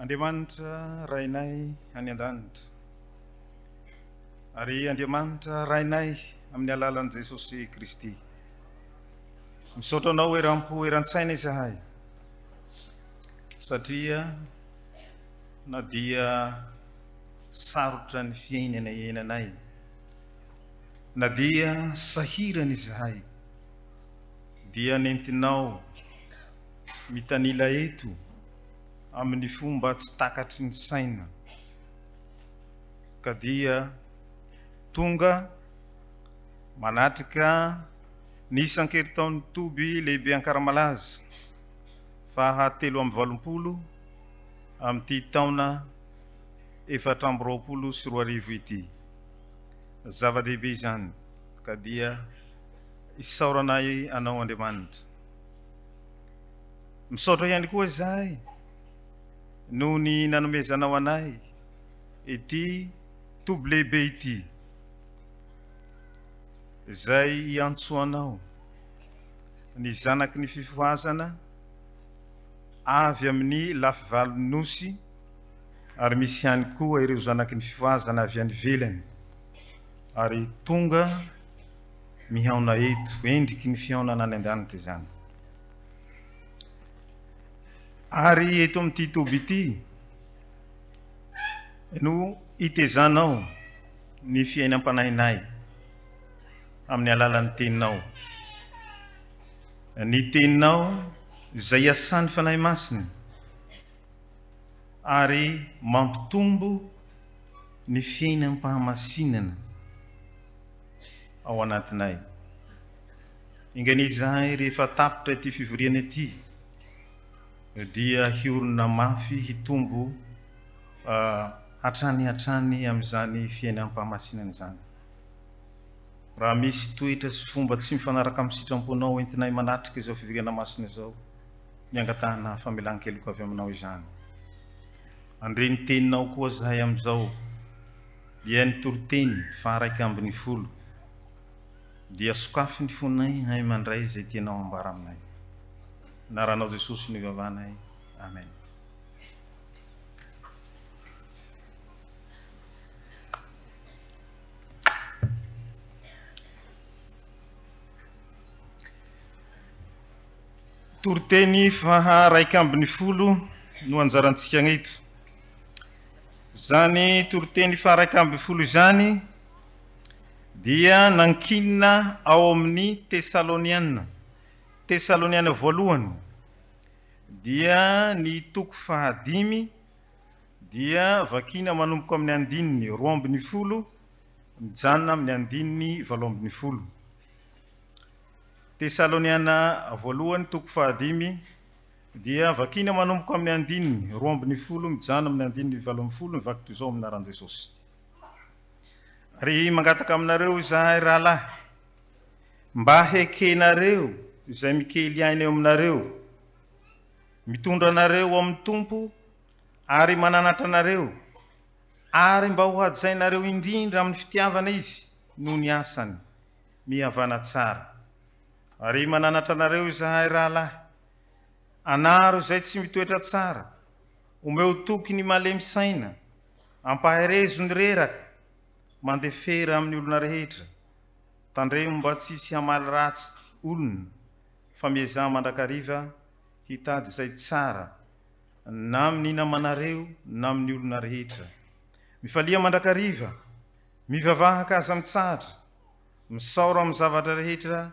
Andriamanitra rainay any an-danitra. Ary Andriamanitra rainay amin'ny alalan'i Jesosy Kristy. Misaotra anao eram-po eran-tsaina izahay. Satria na dia sarotra ny fiainana iainanay. Na dia sahirana izahay. Dia nentinao mitanila eto amin'ny fomba tsy takatry ny saina. Ka dia tonga manatrika ny isan-keritaon'ny toby lehibe Ankaramalaza faha 380 amin'ity taona 420 ity. Zava-dehibe izany. Ka dia isaoranay anao Andriamanitra. Misaotra ihany koa izahay noho ny nanomezanao anay ity toby lehibe ity, izay iantsoanao ny zanaky ny fifohazana avy amin'ny lafy valonosy, ary misy ihany koa ireo zanaky ny fifohazana avy any ivelany, ary tonga mihaona eto endriky ny fihaonana any an-danitra izany. Ary eto amin'ity toby ity no itezanao ny fiainam-panahinay amin'ny alalan'ny teninao. Ny teninao izay iasan'ny fanahy masina ary mampitombo ny fiainam-pahamasinana ao anatinay. Inganizahay rehefa tapitra ity fivoriana ity dia hiorona mafy hitombo hatrany amin'izany fiainam-pahamasinana izany. Raha misy toetra sy fomba tsy mifanaraka amin'ny sitramponao entinay manatrika izao fivoriana masina izao, niangatahana famelan-keloka avy aminao izany. Andreny teninao koa zahay amin'izao dia ny toroteny faha 120 dia sokafy ny fonay hay mandray izay tianao ambara aminay. Naranao Jesosy ny vavanay. Amen. Toroteny faha 120 no anjarantsika eto. Zany toroteny faha 120 izany dia nankinina ao amin'ny Tesaloniana voalohany, dia ny toko faha 5 dia vakina manomboka amin'ny 20 mijanona amin'ny 70. Tesaloniana voalohany toko faha 5 dia vakina manomboka amin'ny 20 mijanona amin'ny 70 mivaky toy izao amin'ny anaran'i Jesosy. Ary mangataka aminareo izahay rahalahy, mba hekenareo izay mikely aina eo aminareo, mitondra anareo amin'ny Tompo ary mananatra anareo, ary mba ho hajainareo indrindra amin'ny fitiavana izy noho ny asany mihavana tsara. Ary mananatra anareo izahay rahalahy, anaro izay tsy mitoetra tsara, omeo toky ny malemy saina, ampaherezo ny reraka, mandefera amin'ny olona rehetra, tandremo mba tsy hisy hamaly ratsy olona, fa miezah mandrakariva hitady izay tsara na amin'ny namanareo na amin'ny olona rehetra. Mifalia mandrakariva, mivavahaka aza mitsahatra, misaora amin'ny zavatra rehetra,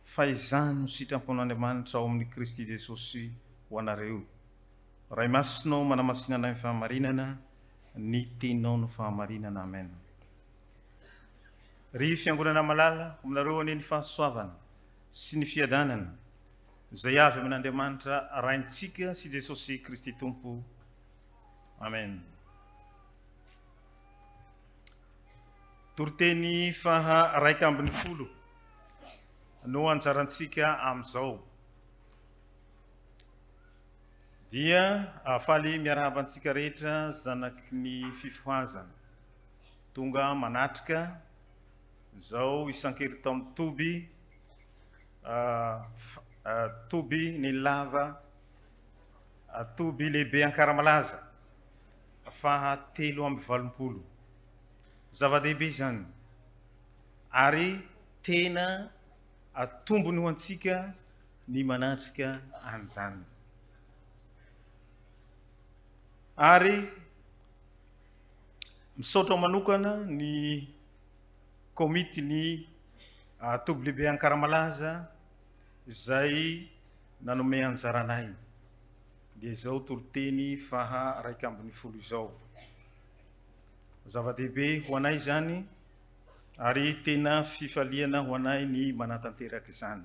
fa izany no sitrampon'Andriamanitra ao amin'ny Kristy Jesosy ho anareo. Ray masinao manamasinana ny fahamarinana, ny teninao no fahamarinana. Amen. Ry fiangonana malala aminareo any ny fahasoavana sy ny fiadanana izay avy amin'Andriamanitra raintsika sy Jesosy Kristy Tompo. Amen. Toroteny faha 120 no anjarantsika amin'izao. Dia afaly miarahabantsika rehetra zanaky ny fifohazana tonga manatrika izao isan-keritaon'ny toby toby ny lava toby lehibe Ankaramalaza fahatelo amby valopolo. Zava-dehibe zany ary tena atombony ho antsika ny manatrika an'izany. Ary misaotra manokana ny komity ny toby lehibe Ankaramalaza izay nanome anjaranay. Dia izao toriteny faha 1/10 izao. Zava-dehibe ho anay zany ary tena fifaliana ho anay ny manatanteraka izany.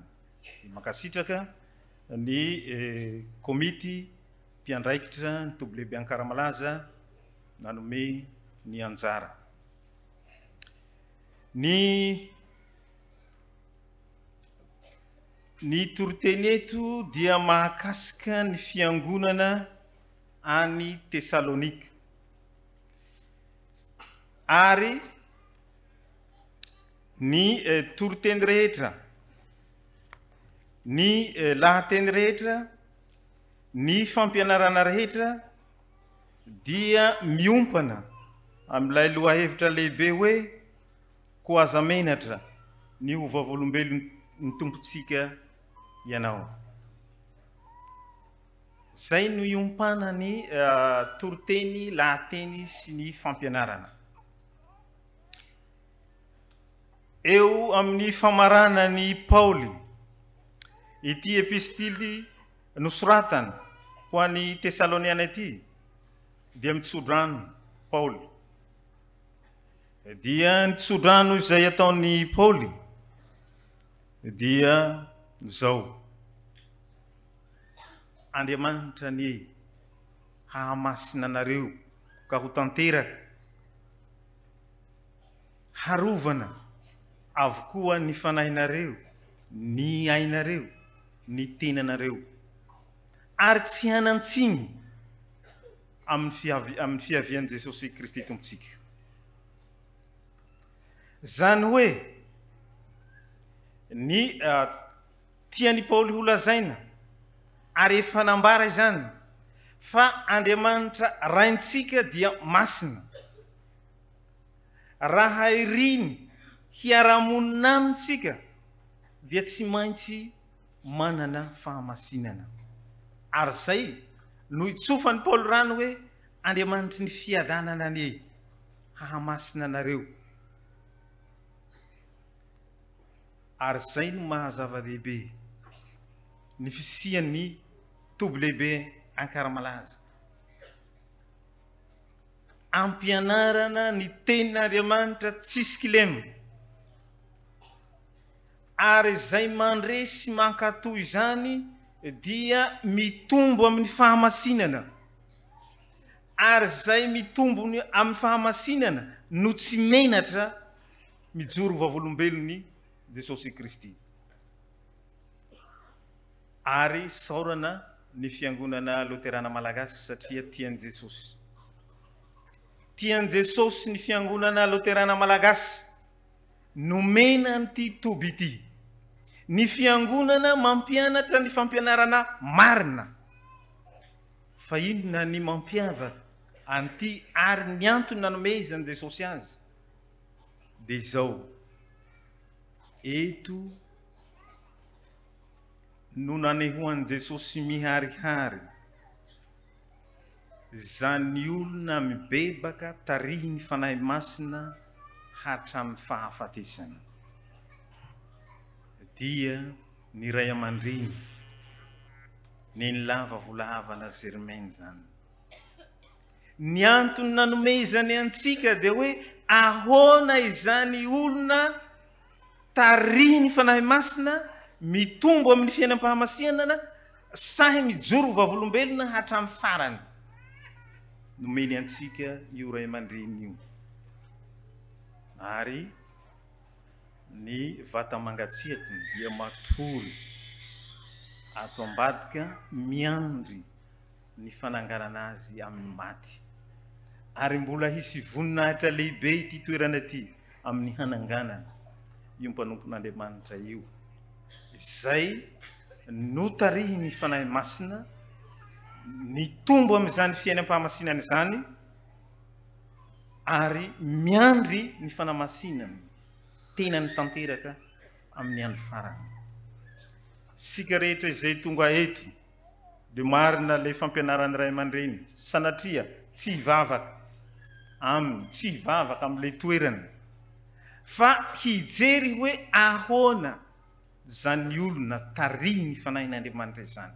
Makasitraka ny komity mpiandraikitra ny toby lehibe Ankaramalaza nanome ny anjara. Ny toriteny eto dia mahakasika ny fiangonana any Tesalonika. Ary ny toriteny rehetra, ny lahateny rehetra, ny fampianarana rehetra dia miompana amin'ilay lohahevitra lehibe hoe ko aza menatra ny ho vavolombelony ny tompontsika ianao. Zay no iompana ny toriteny, lahateny sy ny fampianarana. Eo amin'ny famarana ny Paoly ity epistily nosoratany ho an'ny Tesaloniana ity dia mitsodrano Paoly. Dia nitsodrano izay ataony Paoly dia zao: Andriamanitra ny hahamasina anareo ka ho tanteraka, harovana avokoa ny fanahinareo, ny ainareo, ny tenanareo, ary tsy hanantsiny amin'ny fiavian'i Jesosy Kristy Tompontsika. Zany hoe ny tiany Paoly ho lazaina ary efa nambara izany fa Andriamanitra raintsika dia masina, raha iriny hiarahamonina amintsika dia tsy maintsy manana fahamasinana. Ary zay no itsofany Paoly rano hoe Andriamanitry ny fiadanana ny hahamasina anareo. Ary zay no mahazava-dehibe ny fisian'ny toby lehibe Ankaramalaza. Ampianarana ny tenin'Andriamanitra tsisy kilema. Ary zay mandresy mankatoy izany dia mitombo amin'ny fahamasinana. Ary zay mitombo amin'ny fahamasinana no tsy menatra mijoro vavolombelony Jesosy Kristy. Ary saorana ny fiangonana Luterana Malagasy satria tian'i Jesosy. Tian'i Jesosy ny fiangonana Luterana Malagasy nomena an'ity toby ity. Ny fiangonana mampianatra ny fampianarana marina. Fa inona ny mampiavaka an'ity ary ny antony nanomezan'i Jesosy azy? Dia izao: eto no nanehoan'i Jesosy miharihary zany olona mibebaka tarihy ny fanahy masina hatramin'ny fahafatesana. Dia ny ray aman-dreny ny lava volavana Germaine zany. Ny antony nanomezany antsika dia hoe ahoana izany olona tarihy ny fanahy masina mitombo amin'ny fiainam-pahamasinana sahy mijoro vavolombelona hatramin'ny farany. Nomeny antsika io ray aman-dreny io. Ary ny vata mangatsiakiny dia matory ato ambadika miandry ny fananganana azy amin'ny maty. Ary mbola hisy voninahitra lehibe ity toerana ity amin'ny hananganana io mpanompon'Andriamanitra io. Izay no tarihy ny fanahy masina, ny tombo amin'izany fiainam-pahamasinana izany ary miandry ny fanamasinana tena ny tanteraka amin'ny andro farany. Sika rehetra izay tonga eto de marina le fampianaran'ny ray aman-dreny sanatria tsy hivavaka aminy, tsy hivavaka amin'le toerana, fa hijery hoe ahoana zany olona tarihy ny fanahin'Andriamanitra izany,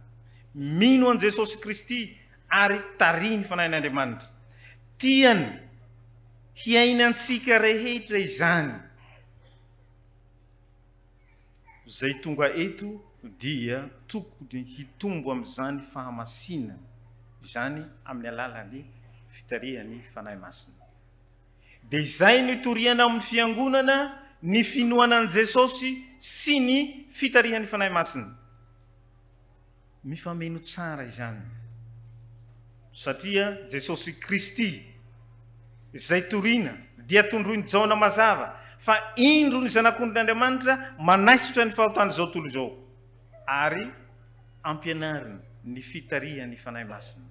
mino an Jesosy Kristy ary tarihy ny fanahin'Andriamanitra, tiany hiainantsika rehetra izany. Zay tonga eto dia tokony hitombo amin'izany fahamasinana izany amin'ny alalan'ny fitarihan'ny fanahy masina. Dia izay ny toriana amin'ny fiangonana ny finoanan'i Jesosy sy ny fitarihan'ny fanahy masina. Mifameno tsara izany satria Jesosy Kristy izay toriana dia tondroiny jaona mazava fa indro ny zanak'Andriamanitra manaisotra ny fahotany zao tontolo zao ary ampianarina ny fitarihan'ny fanahy masina.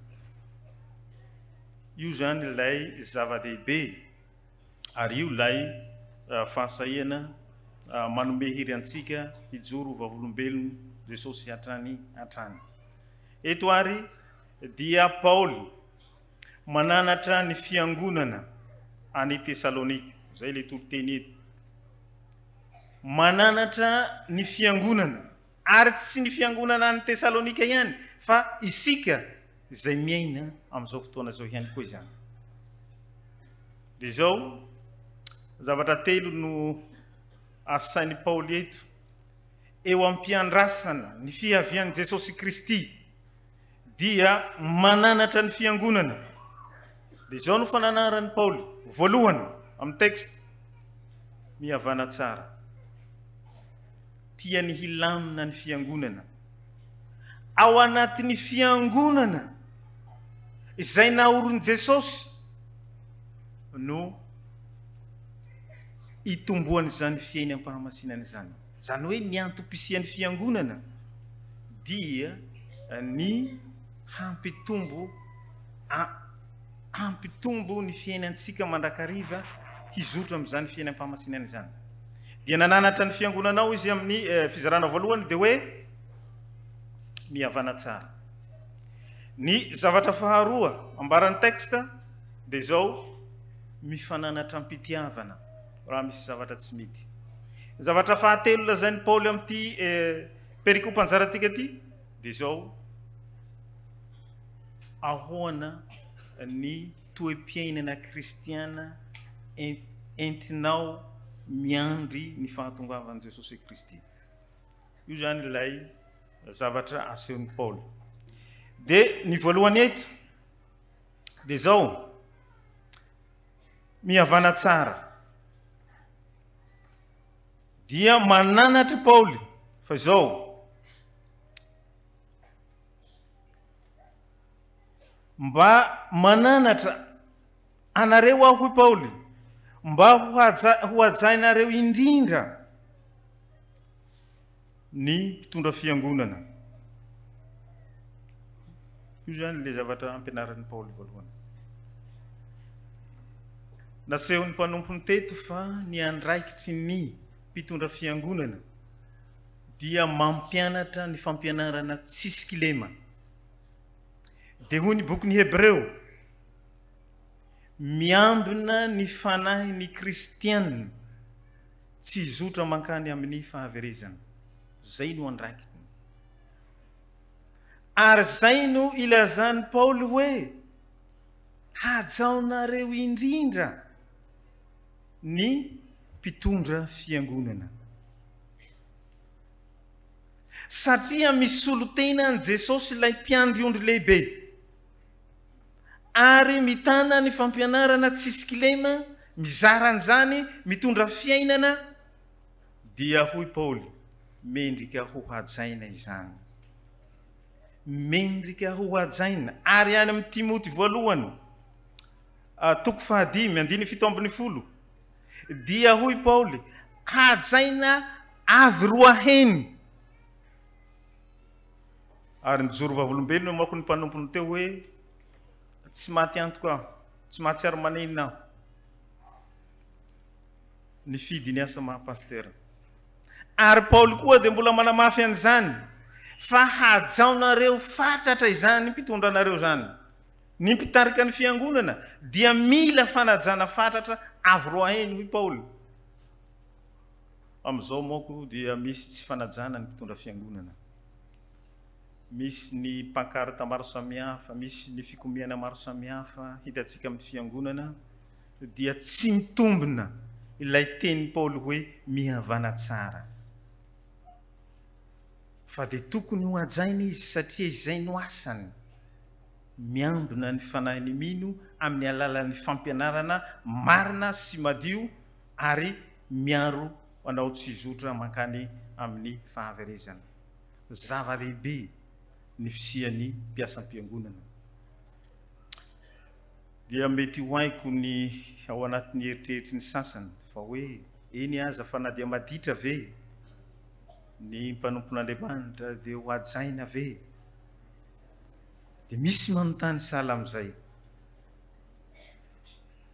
Io zany ilay zava-dehibe ary io ilay fahasahihana manome hery antsika hijoro vavolombelony Jesosy hatrany. Eto ary dia Paoly mananatra ny fiangonana any Tesalonika, zay le toloteny eto. Mananatra ny fiangonana ary tsy ny fiangonana any Tesalonika ihany fa isika izay miaina amin'izao fotoana zao ihany koa izany. Dia zao zavatra telo no asainy Paoly eto eo ampiandrasana ny fihavian'i Jesosy Kristy dia mananatra ny fiangonana. Dia zao no fananarany Paoly voalohany amin'ny texte mihavana tsara, tiany hilamina ny fiangonana. Ao anatin'ny fiangonana izay naorony Jesosy no itomboany zany fiainam-pahamasinana izany. Zany hoe ny antopisian'ny fiangonana dia ny hampitombo ny fiainantsika mandrakariva hizotra amin'izany fiainam-pahamasinana izany. Dia nananatra ny fiangonanao izy amin'ny fizarana voalohany dia hoe mihavana tsara. Ny zavatra faharoa ambaran'ny texte dia zao mifananatra am-pitiavana raha misy zavatra tsy mety. Zavatra fahatelo lazainy Paoly amin'ity perikopa anjaratika ty dia zao ahoana ny toe-piainana kristiana entinao miandry ny fahatongavan'i Jesosy Kristy. Io zany ilay zavatra asehon'ny Paoly. Dia ny voalohany eto dia zao mihavana tsara dia mananatra Paoly fa zao mba mananatra anareo aho Paoly mba ho hajainareo indrindra ny mpitondra fiangonana. Io zany le zavatra ampianaran'ny Paoly voalohany. Nasehon'ny mpanompony teto fa ny andraikitry ny mpitondra fiangonana dia mampianatra ny fampianarana tsisy kilema. Dia hoy ny boky ny Hebreo, miambina ny fanahin'ny kristianina tsy hizotra mankany amin'ny fahaverezana. Zay no andraikitiny. Ary zay no ilazany Paoly hoe hajaonareo indrindra ny mpitondra fiangonana. Satria misolo tena an Jesosy ilay mpiandry ondry lehibe ary mitana ny fampianarana tsisy kilema, mizaran'izany mitondra fiainana, dia hoy Paoly mendrika ho hajaina izany. Mendrika ho hajaina. Ary any amin'ny Timoty voalohany toko 5:7 dia hoy Paoly hajaina avy roa heny. Ary nijoro vavolombelona manko ny mpanompony teo hoe tsy maty antoka aho, tsy mahatsiaro manenina aho. ny fidy ny asa mahapastera ary Paoly koa dia mbola manamafy an'izany fa hajaonareo fatratra izany mpitondranareo zany ny mpitarika ny fiangonana dia mila fanajana fatratra avy roaheny hoy Paoly. Amin'izao moako dia misy tsy fanajana ny mpitondra fiangonana, misy ny pankarta maro samihafa, misy ny fikomiana maro samihafa hitantsika amin'ny fiangonana, dia tsy mitombina ilay teny Paoly hoe mihavana tsara, fa dia tokony ho ajaina izy satria izay no asany, miambina ny fanahiny mino amin'ny alalan'ny fampianarana marina sy madio ary miaro anao tsy zotra mankany amin'ny fahaverezana. Zava-dehibe ny fisian'ny mpiasam-piangonana. Dia mety ho haiko ny ao anatin'ny eritreritry ny sasany fa hoe eny aza fa na dia maditra ve ny mpanompon'Andriamanitra dia ho ajaina ve? Dia misy manontany sahala amin'izay.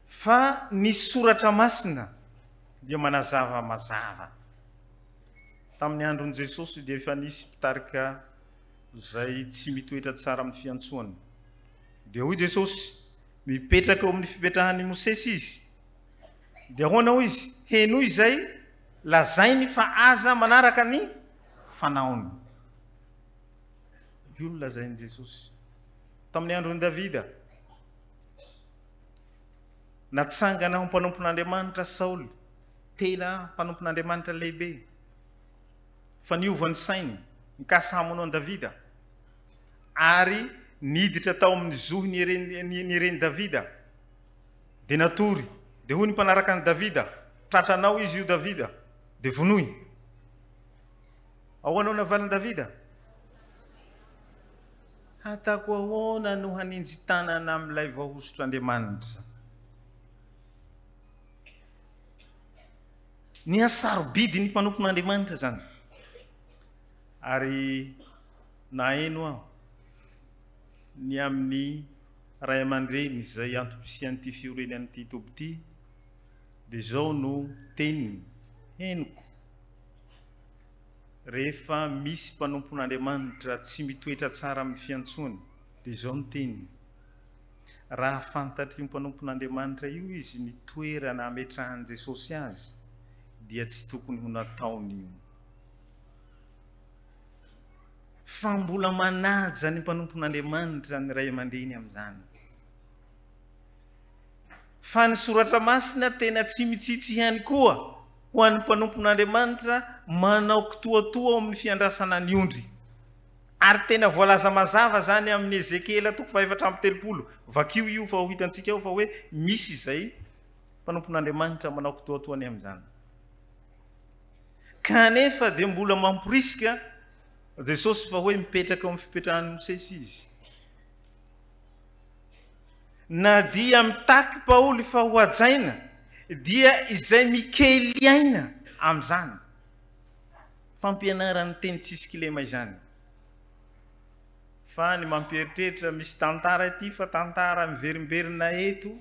Fa ny soratra masina dia manazava mazava. Tamin'ny andron'i Jesosy dia efa nisy mpitarika izay tsy mitoetra tsara amin'ny fiantsoana. Dia hoy Jesosy, mipetraka eo amin'ny fipetrahan'i Mosesy izy. Dia ahoana hoy izy? Heno izay lazainy fa aza manaraka ny fanaony. Io no lazainy Jesosy. Tamin'ny andron'i Davida, natsangana ho mpanompon'Andriamanitra Saoly, tena mpanompon'Andriamanitra lehibe, fa niovany sainy mikasa hamono an'i Davida, ary niditra tao amin'ny zohy ny reny Davida, dia natory, dia hoy ny mpanaraka an'i Davida, tratranao izy io Davida, dia vonoy. Ahoana navaliny Davida? Hatako ahoana no haninjitanana amin'ilay vahosotr'Andriamanitra. Ny asarobidy ny mpanompon'Andriamanitra zany. Ary naheno aho ny amin'ny ray aman-dreny izay antom-pisian'ity fiorenan'ity toby ity, dia izao no teniny, henoko. Rehefa misy mpanompon'Andriamanitra tsy mitoetra tsara amin'ny fiantsoany, dia izao no teniny. Raha fantatry mpanompon'Andriamanitra io izy ny toerana ametrahan'i Jesosy azy, dia tsy tokony ho nataony io. Fa mbola manaja ny mpanompon'Andriamanitra ny ray aman-dreny amin'izany. Fa ny soratra masina tena tsy mitsitsy ihany koa ho an'ny mpanompon'Andriamanitra manao kitoatoa amin'ny fiandrasana ny ondry. Ary tena voalaza mazava zany amin'ny Ezekela 4:7. Vakio io fa ho hitantsika ao fa hoe misy izay mpanompon'Andriamanitra manao kitoatoany amin'izany. Kanefa dia mbola mamporisika Jesosy fa hoe mipetraka eo amin'ny fipetrahan'i Mosesy izy. Na dia mitaky Paoly fa ho ajaina, dia izay mikely aina amin'izany. Fampianarany teny tsisy kilema izany. Fa ny mampieritreritra misy tantara ity fa tantara miverimberina eto,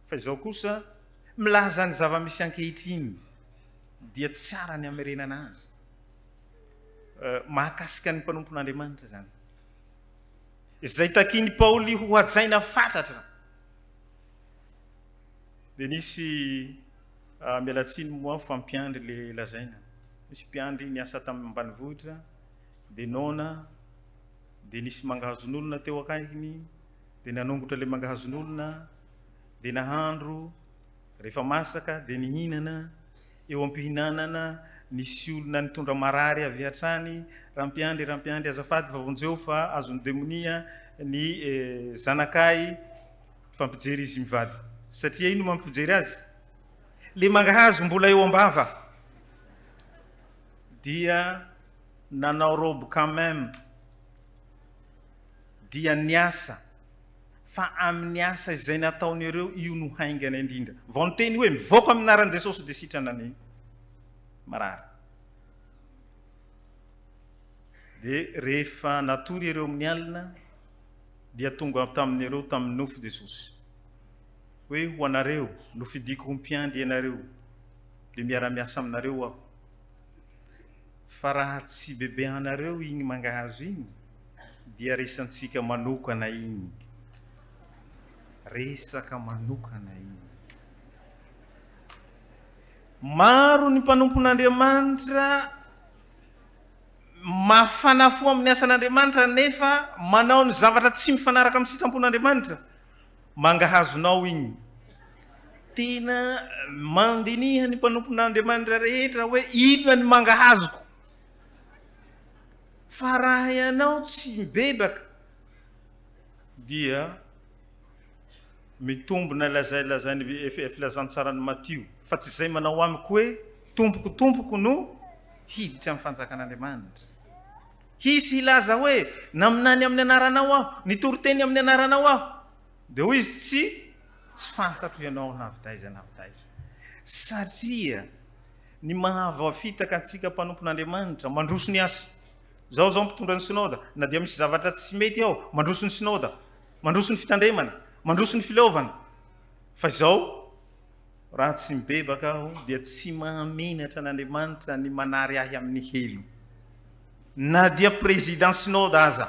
fa izao kosa milaza ny zava-misy ankehitriny, dia tsara ny amerenana azy. Mahakasika ny mpanompon'Andriamanitra zany. Izay takiany Paoly ho ajaina fatratra. Dia nisy mialatsiny moa fampiandry le lazaina. Misy mpiandry niasa tamin'ny ambanivohitra, dia nona, dia nisy mangahazon'olona teo akaikiny, dia nanongotra le mangahazon'olona, dia nahandro, rehefa masaka, dia nihinana, eo am-pihinanana, nisy olona nitondra marary avy hatrany, rampiandry azafady vavonjeo fa azony demonia ny zanakay, fampijery izy mivady. Satria ino mampijery azy? Le mangahazo mbola eo ambava. Dia nanao robe quand même, dia niasa, fa amin'ny asa izay nataony ireo io no haingana indrindra. Vao niteny hoe mivoaka amin'ny anaran'i Jesosy dia sitrana ny marary. Dia rehefa natory ireo amin'ny alina, dia tonga tamin'ireo tamin'ny nofo Jesosy. Hoe ho anareo, no fidiko ho mpiandry ianareo, le miara-miasa aminareo aho fa raha tsy bebehanareo igny mangahazo igny dia resantsika manokana igny resaka manokana igny maro ny mpanompon'Andriamanitra mafanafo amin'ny asan'Andriamanitra nefa manao ny zavatra tsy mifanaraka amin'ny sitrampon'Andriamanitra mangahazonao igny tena mandiniha ny mpanompon'Andriamanitra rehetra hoe inona ny mangahazoko fa raha ianao tsy mibebaka dia mitombona lazany filazantsarany Matio fa tsy izay manao amiko hoe tompoko no hiditra amin'ny fanjakan'Andriamanitra hisy hilaza hoe naminany amin'ny anaranao aho nitory-teny amin'ny anaranao aho dia hoy izy tsy fantatro ianao navitaiza satria ny mahavafitaka antsika mpanompon'Andriamanitra mandroso ny asa zao mpitondra ny sinoda na dia misy zavatra tsy mety ao mandroso ny sinoda mandroso ny fitandremana mandroso ny filaovana fa izao raha tsy mibebaka aho dia tsy mahamenatra n'Andriamanitra ny manary ahy amin'ny helo na dia président sinoda aza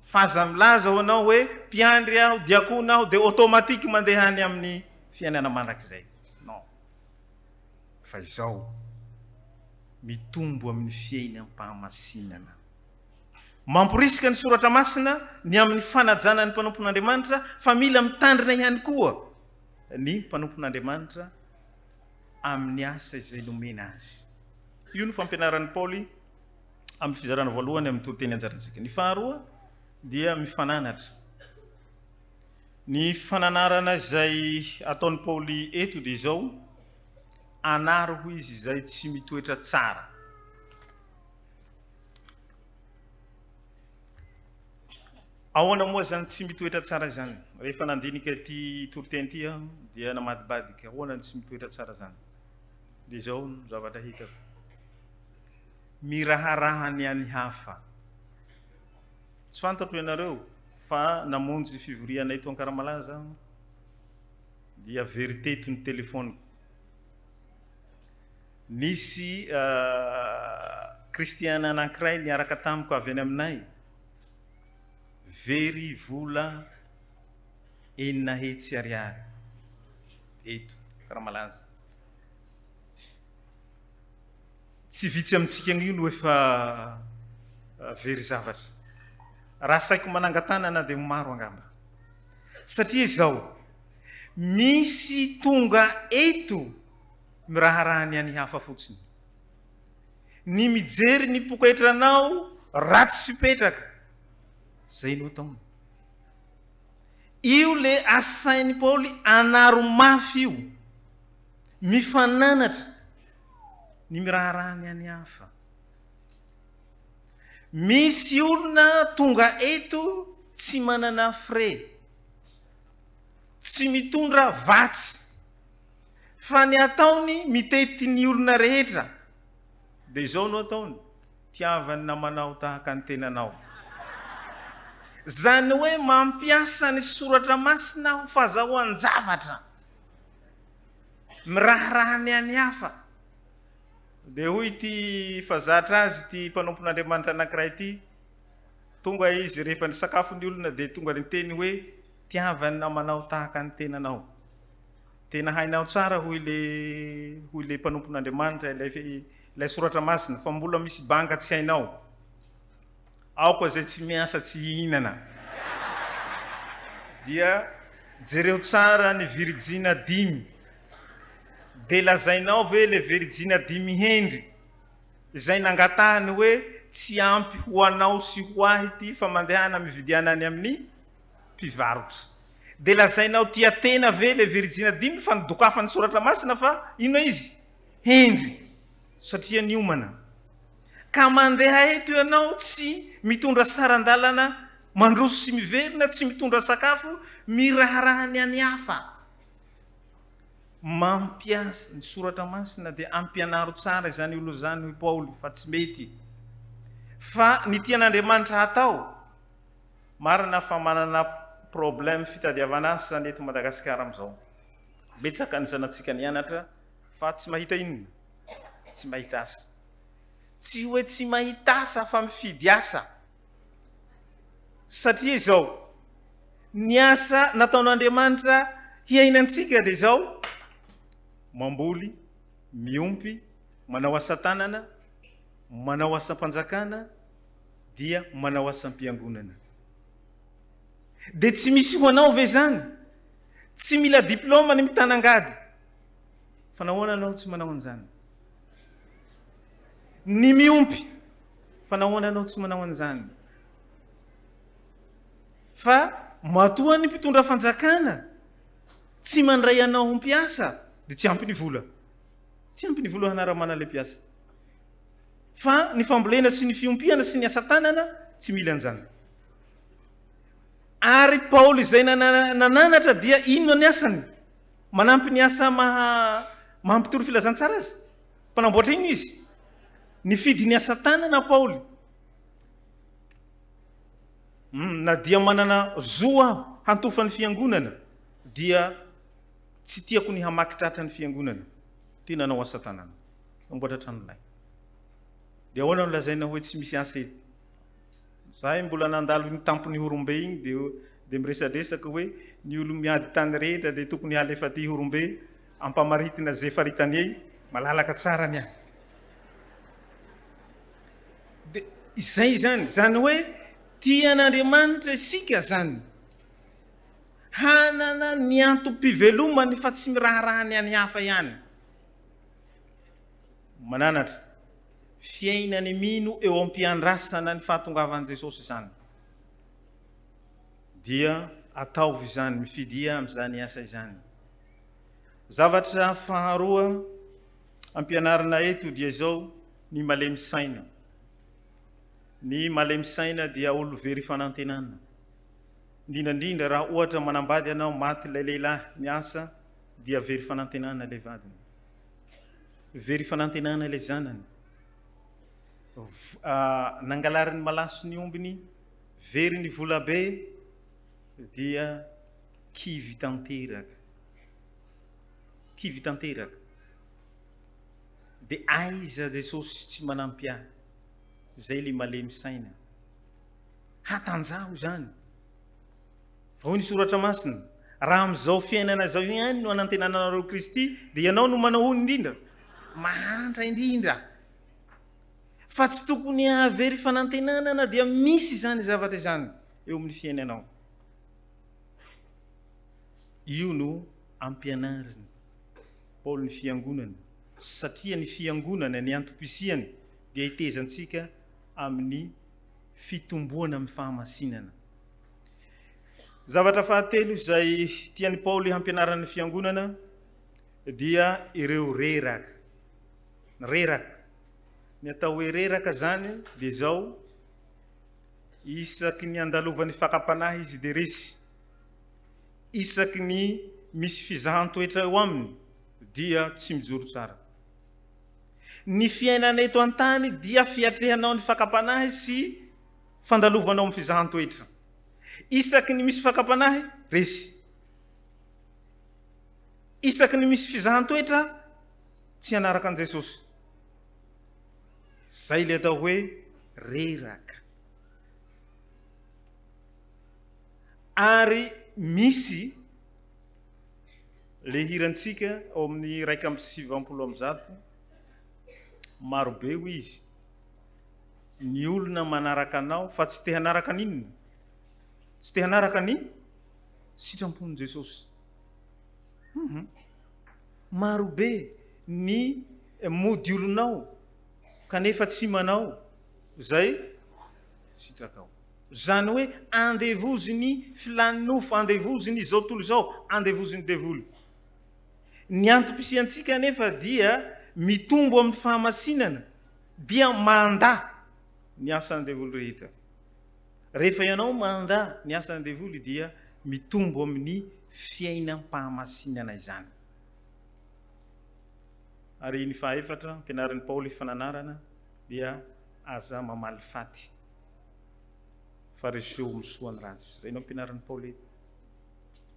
fa aza milaza ho anao hoe mpiandry aho diakona aho dia automatique mandeha any amin'ny fiainana mandrakizay non fa izao mitombo amin'ny fiainam-pahamasinana mamporisika ny soratra masina ny amin'ny fanajana ny mpanompon'Andriamanitra fa mila mitandrina ihany koa ny mpanompon'Andriamanitra amin'ny asa izay nomena azy io ny fampianaran'ny Paoly amin'ny fizarana voalohany amin'ny toriteny anjarantsika ny faharoa dia mifananatra ny fananarana izay ataon'ny Paoly eto dia izao anaro ho izy izay tsy mitoetra tsara ahoana moa zany tsy mitoetra tsara zany rehefa nandinika ty toriteny ty aho dia namadibadika ahoana ny tsy mitoetra tsara zany dia izao no zavatra hitako miraharahany any hafa tsy fantatro ianareo fa namonjy fivoriana eto Ankaramalaza dia verité eto ny telefoniko nisy kristiana anankiray niaraka tamiko avy any aminay very vola 9 hetsy ariary eto Ankaramalaza tsy vitsy amintsika io no efa very zavatra raha saiko manangatanana dia maro angamba satria izao misy tonga eto miraharahany any hafa fotsiny ny mijery ny poketranao ratsy fipetraka zay no taony io le asain'ny Paoly anaro mafy io mifananatra ny miraharahany any hafa misy olona tonga eto tsy manana frais tsy mitondra vatsy fa ny ataony mitety ny olona rehetra dia izao no ataony tiavany namanao tahaka ny tenanao zany hoe mampiasa ny soratra masina ho fahazahoan-javatra miraharahany any hafa dia hoy ty fazatra azy ty mpanompon'Andriamanitra anankiray ty tonga izy rehefa ny sakafo ny olona dia tonga ny teny hoe tiavany namanao tahaka ny tenanao tena hainao tsara hoy le mpanompon'Andriamanitra ilay soratra masina fa mbola misy banga tsy hainao aoka zay tsy miasa tsy hihinana dia jereo tsara ny Virgina 10 dia lazainao ve le Virgina 10 hendry izay nangatahany hoe tsy ampy ho anao sy ho ahy ty fa mandehana mividiana any amin'ny mpivarotra dia lazainao tia tena ve le Virgina 10 fa nidokafany soratra masina fa ino izy hendry satria niomana ka mandeha eto ianao tsy mitondra sarandalana mandroso sy miverina tsy mitondra sakafo miraharahany any hafa mampiasa ny soratra masina dia ampianaro tsara izany olo zany hoy Paoly fa tsy mety fa ny tian'Andriamanitra hatao marina fa manana problème fitadiavana asa zany eto Madagasikara am'izao betsaka ny zanatsika nianatra fa tsy mahita inona, tsy mahita asa. Tsy hoe tsy mahita asa fa mifidy asa. Satria izao ny asa nataon'Andriamanitra hiainantsika dia izao: mamboly, miompy, manao asa tanana, manao asam-panjakana, dia manao asam-piangonana. Dia tsy misy ho anao ve zany? Tsy mila diplôma ny mitanangady. Fa nahoana anao tsy manao an'izany? Ny miompy, fa nahoana anao tsy manao an'izany? Fa matoa ny mpitondra fanjakana tsy mandray anao mpiasa dia tsy ampy ny vola. Tsy ampy ny vola hanaramana le mpiasa. Fa ny fambolena sy ny fiompiana sy ny asa tanana tsy mila an'izany. Ary Paoly izay nananatra dia inona ny asany? Manampy ny asa mahampitory filazantsara azy. Mpanamboatra ino izy? Nifidy ny asa tanana Paoly. Na dia manana zoa hantofa ny fiangonana dia tsy tiako ny hamakitratra ny fiangonana. Tena nanao asa tanana. Namboatra tranonay. Dia ahoana no lazaina hoe tsy misy asa eto? Zahay mbola nandalo ny tampony Horombe igny dia miresadresaka hoe ny olo miady tany rehetra dia tokony halefa ty Horombe ampamaritina zay faritany malalaka tsara ny ahy. Dia izay zany hoe tian'Andriamanitra isika zany hanana ny antom-pivelomany fa tsy miraharahany any hafa ihany. Mananatra fiainany mino eo am-piandrasana ny fahatongavan'i Jesosy zany. Dia ataovy izany, mifidia amin'izany asa izany. Zavatra faharoa ampianarana eto dia izao ny malemy saina. Ny malemy saina dia olo very fanantenana. Indrindrandrindra raha ohatra manambady ianao maty ilay lehilahy miasa dia very fanantenana ilay vadiny. Very fanantenana ilay zanany. Nangalariny malaso ny ombiny, very ny volabe dia kivy tanteraka. Kivy tanteraka. Dia aiza Jesosy tsy manampy ahy? Zay le malemy saina. Hatanjaho zany. Fa hoy ny soratra masina, raha amin'izao fiainana zao ihany no anantenanareo Kristy, dia ianao no manao hoy indrindra? Mahantra indrindra. Fa tsy tokony havery fanantenana na dia misy zany zavatra izany eo amin'ny fiainanao. Io no ampianariny Paoly ny fiangonana. Satria ny fiangonana, ny antom-pisiany dia hitezantsika amin'ny fitomboana amin'ny fahamasinana. Zavatra fahatelo izay tiany Paoly hampianarany fiangonana dia ireo reraka. Reraka. Ny atao hoe reraka zany dia izao: isaky ny andalovany fakapanahy izy dia resy. Isaky ny misy fizahan-toetra eo aminy dia tsy mijoro tsara. Ny fiainana eto an-tany dia fiatrehanao ny fakapanahy sy fandalovanao amin'ny fizahan-toetra. Isaky ny misy fakapanahy, resy. Isaky ny misy fizahan-toetra, tsy hanaraka an Jesosy. Zay le atao hoe reraka. Ary misy le hirantsika ao amin'ny 1:7 marobe hoy izy: ny olona manaraka anao fa tsy te hanaraka n'inona? Tsy te hanaraka ny sitrapon'i Jesosy. Marobe ny mody olonao kanefa tsy manao zay sitrakao. Zany hoe andevoziny filanofo, andevoziny izao tontolo izao, andevoziny devoly. Ny antom-pisiantsika anefa dia mitombo amin'ny fahamasinana, dia manda ny asan'ny devoly rehetra. Rehefa ianao manda ny asan'ny devoly dia mitombo amin'ny fiainam-pahamasinana izany. Ary ny fahaefatra ampianarin'ny Paoly fananarana dia aza mamaly faty. Fariseo misoany ratsy. Zay no ampianarin'ny Paoly.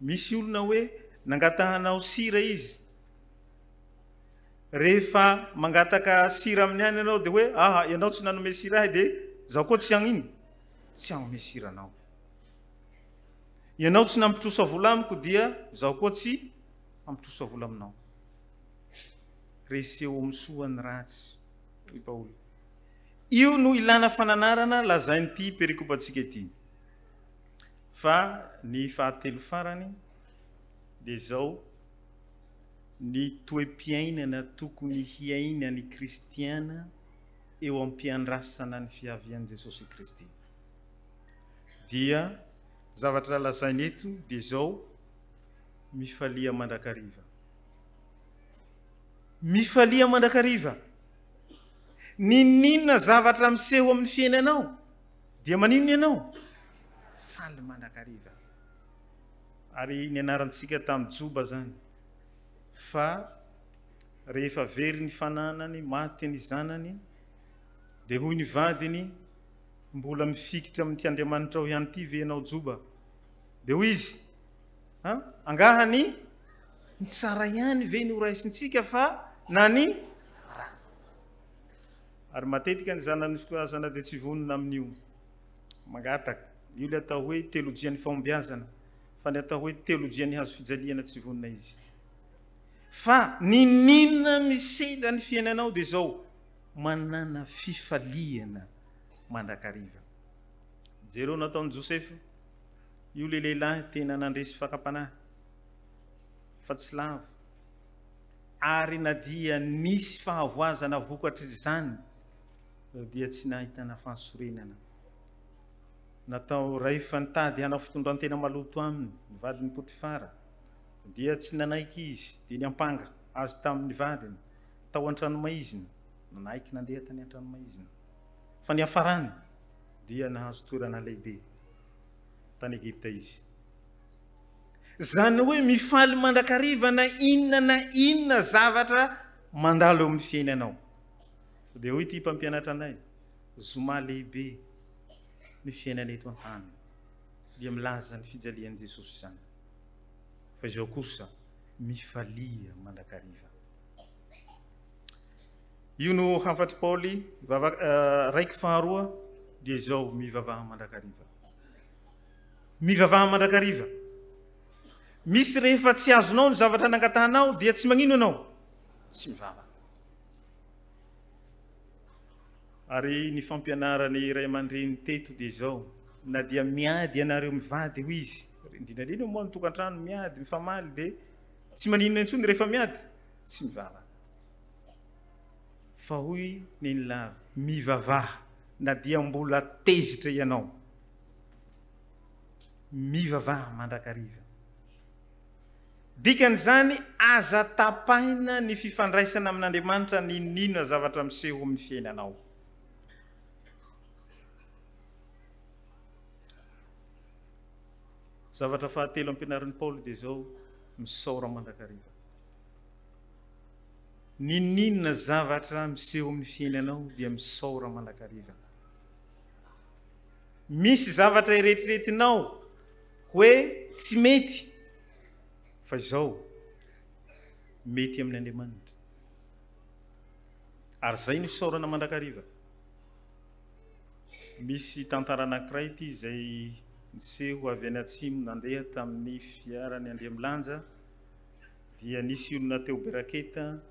Misy olona hoe nangatahanao sira izy rehefa mangataka sira amin'ny any ianao dia hoe ianao tsy nanome sira ahy dia zaho koa tsy agnino tsy agnome sira anao. Ianao tsy nampitrosa vola amiko dia zaho koa tsy ampitrosa vola aminao. Reseho amin'ny soany ratsy i Paoly. Io no ilana fananarana lazain'ity perikopantsika ity. Fa ny fahatelo farany dia zao ny toe-piainana tokony hiaina ny kristiana eo am-piandrasana ny fiavian'i Jesosy Kristy. Dia zavatra lazainy eto dia zao mifalia mandrakariva. Mifalia mandrakariva. Ninona zavatra miseho amin'ny fiainanao dia maninona ianao? Faly mandrakariva. Ary ny anarantsika tamin'ny Joba zany. Fa rehefa very ny fananany, maty ny zanany, dia hoy ny vadiny, mbola mifikitra amin'ity Andriamanitra ao ihany ity ve ianao Joba? Dia hoy izy, angahany ny tsara ihany ve ny horaisintsika fa na ny raha. Ary matetika ny zanany fikorazana dia tsy vonona amin'io. Mangataka. Io le atao hoe teolojian'ny fahombiazana. Fa ny atao hoe teolojian'ny hazo fijaliana tsy vonona izy. Fa ninona miseda ny fiainanao dia zao manana fifaliana mandrakariva. Jereo nataon'i Josefa, io le lehilahy tena nandresy fakapanahy fa tsy lavo. Ary na dia nisy fahavoazana vokatra izany dia tsy nahitana fahasorenana. Natao rehefa nitady hanao fitondran-tena maloto aminy ny vadiny Potifara dia tsy nanaiky izy dia niampanga azy tamin'ny vadiny tao an-tranomaizina, nanaiky nandeha tany an-tranomaizina. Fa ny hafarany dia nahazo toerana lehibe tany Egipta izy. Zany hoe mifaly mandrakariva na inona zavatra mandalo eo amin'ny fiainanao. Dia hoy ity mpampianatra anay, zoma lehibe ny fiainana eto an-tany dia milaza ny fijalian'i Jesosy izany. Fa izao kosa mifalia mandrakariva. Io no hafatry Paoly raiky faharoa dia izao mivavaha mandrakariva. Mivavaha mandrakariva. Misy rehefa tsy azonao ny zavatra nangatahanao dia tsy magnino ianao? Tsy mivavaha. Ary ny fampianarany iray aman-dreny teto dia izao, na dia miady ianareo mivady hoy izy, indrindrandrindra moa ny tokantrano miady mifamaly dia tsy maninona intsony rehefa miady, tsy mivavaha. Fa hoy ny lava, mivavaha na dia mbola tezitra ianao. Mivavaha mandrakariva. Dikan'izany aza tapahina ny fifandraisana amin'Andriamanitra ninona zavatra miseho amin'ny fiainanao. Zavatra fahatelo ampianarin'i Paoly dia izao misaora mandrakariva. Ninona zavatra miseho amin'ny fiainanao dia misaora mandrakariva. Misy zavatra eretriretinao hoe tsy mety, fa izao mety amin'ny Andriamanitra. Ary zay ny fisaorana mandrakariva. Misy tantara anankiray ity izay niseho avy any atsimo nandeha tamin'ny fiarany Andriamilanja, dia nisy olona teo Beraketa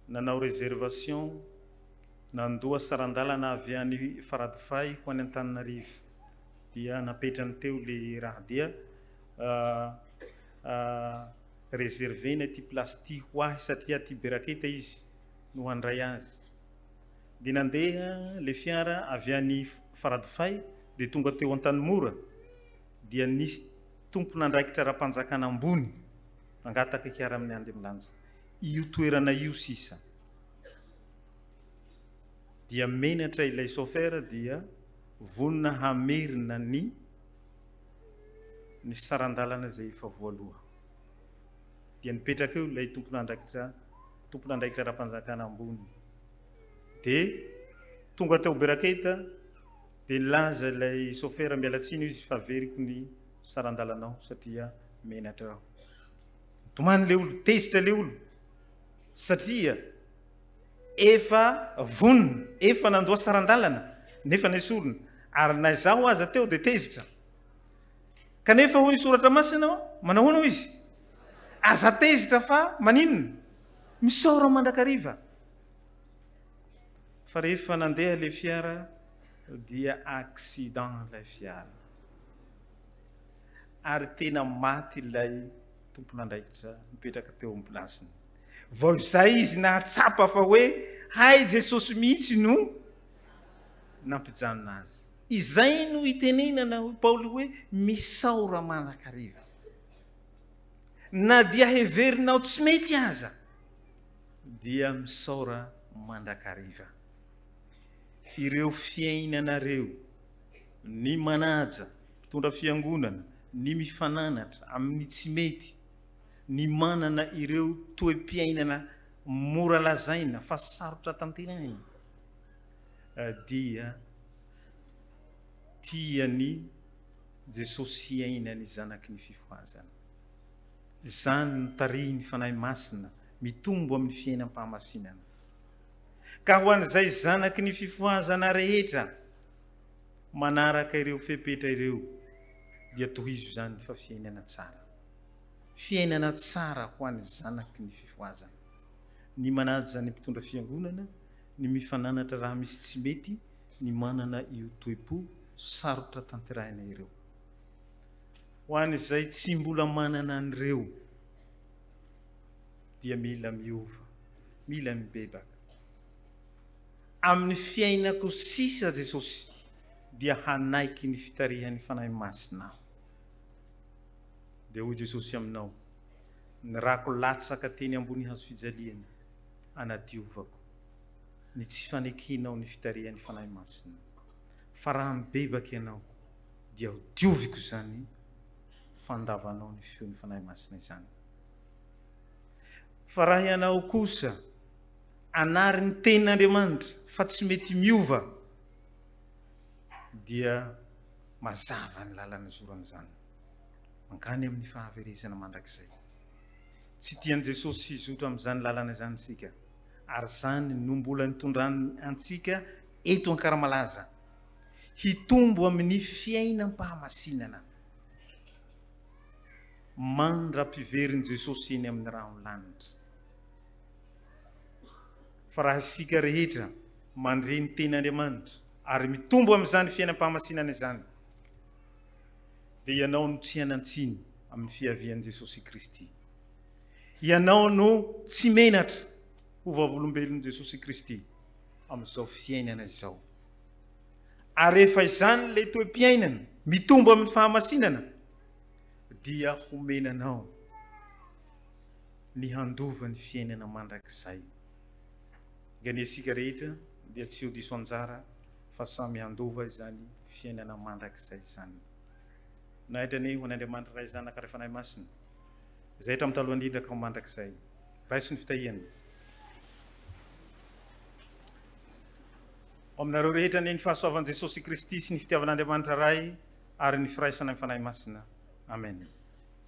nanao réservation nandoa sarandalana avy any Faradofay ho any Antananarivo. Dia napetrany teo le raha dia réservena ty plasty ho ahy satria ty Beraketa izy no handray azy. Dia nandeha le fiara avy any Faradofay dia tonga teo Antanimora dia nisy tompona andraikitra ra-panjakana ambony nangataka hiara amin'ny Andriamilanja. Io toerana io sisa. Dia menatra ilay chauffeur dia vonona hamerina ny sarandalana izay efa voaloha. Dia nipetraka eo ilay tompona andraikitra ra-panjakana ambony. Dia tonga teo Beraketa dia nilaza ilay chauffeur mialatsiny izy fa veriko ny sarandalanao satria menatra aho. Tomany le olo, tezitra le olo. satria efa vonona efa nandoa sarandalana nefa naisorona ary na zaho aza teo dia tezitra kanefa hoy ny soratra masina manahoana ho izy aza tezitra fa maninona misaora mandrakariva fa rehefa nandeha le fiara dia accident ilay fiara ary tena maty ilay tompon'andraikitra mipetraka teo amin'ny plasiny vao izay izy nahatsapa fa hoe hay Jesosy mihitsy no nampijanona azy izay no itenenana Paoly hoe misaora mandrakariva na dia heverinao tsy mety aza dia misaora mandrakariva ireo fiainanareo ny manaja mpitondra fiangonana ny mifananatra amin'ny tsy mety ny manana ireo toe-piainana mora lazaina fa sarotra tanterahina dia tiany Jesosy hiainany zanaky ny fifoazana izany no tarihy ny fanahy masina mitombo amin'ny fiainam-pahamasinana ka ho an'izay zanaky ny fifoazana rehetra manaraka ireo fepetra ireo dia tohizo zany fa fiainana tsara ho an'ny zanaky ny fifoazana ny manaja ny mpitondra fiangonana ny mifananatra raha misy tsy mety ny manana io toe-po sarotra tanterahina ireo ho an'izay tsy mbola manana an'ireo dia mila miova mila mibebaka amin'ny fiainako sisa Jesosy dia hanaiky ny fitarihan'ny fanahy masina dia hoy Jesosy aminao ny rako latsaka teny ambony hazo fijaliana anadiovako ny tsy fanekenao ny fitarihan'ny fanahy masina fa raha mibebaka ianao dia ho dioviko zany fandavanao ny feon'ny fanahy masina izany fa raha ianao kosa anary ny tenin'Andriamanitra fa tsy mety miova dia mazava ny lalana zorana zany mankany amin'ny fahaverezana mandrakizay tsy tian' Jesosy hizotra amin'izany lalana izany sika ary zany no mbola nitondrany antsika eto Ankaramalaza hitombo amin'ny fiainam-pahamasinana mandra-piveriny Jesosy eny amin'ny raholanitra fa raha isika rehetra mandre ny tenin'Andriamanitra ary mitombo amin'izany fiainam-pahamasinana izany dia ianao no tsy hanantsiny amin'ny fiavian'i Jesosy Kristy ianao no tsy menatra ho vavolombelon'i Jesosy Kristy amin'izao fiainana izao ary rehefa izany le toe-piainana mitombo amin'ny fahamasinana dia homenanao ny handova ny fiainana mandrakizay gany asika rehetra dia tsy ho diso anjara fa samy handova izany fiainana mandrakizay izany nahitrany ho an'Andriamanitra ray zanaka ray fanahy masina izay hatramin'ny taloha indrindra ka ho mandrakizay raiso ny fitahiany aminareo rehetra ny fahasoavan'i Jesosy Kristy sy ny fitiavan'Andriamanitra ray ary ny firaisana ny fanahy masina amen